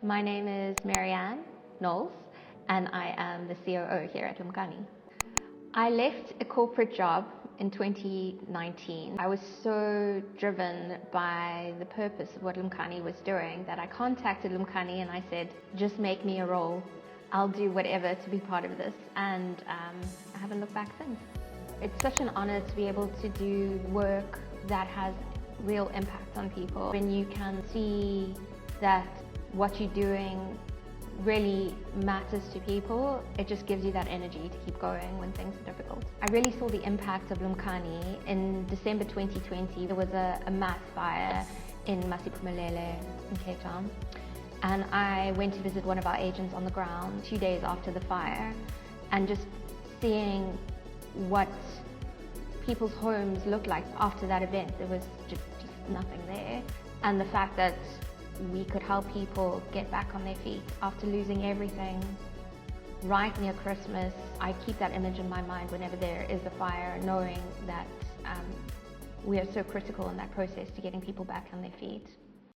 My name is Maryann Knowles and I am the COO here at Lumkani. I left a corporate job in 2019. I was so driven by the purpose of what Lumkani was doing that I contacted Lumkani and I said, just make me a role. I'll do whatever to be part of this, and I haven't looked back since. It's such an honor to be able to do work that has real impact on people. When you can see that what you're doing really matters to people, it just gives you that energy to keep going when things are difficult. I really saw the impact of Lumkani in December 2020. There was a mass fire in Masiphumelele in Cape Town, and I went to visit one of our agents on the ground 2 days after the fire, and just seeing what people's homes looked like after that event. There was just nothing there, and the fact that we could help people get back on their feet after losing everything right near Christmas. I keep that image in my mind whenever there is a fire, knowing that we are so critical in that process to getting people back on their feet.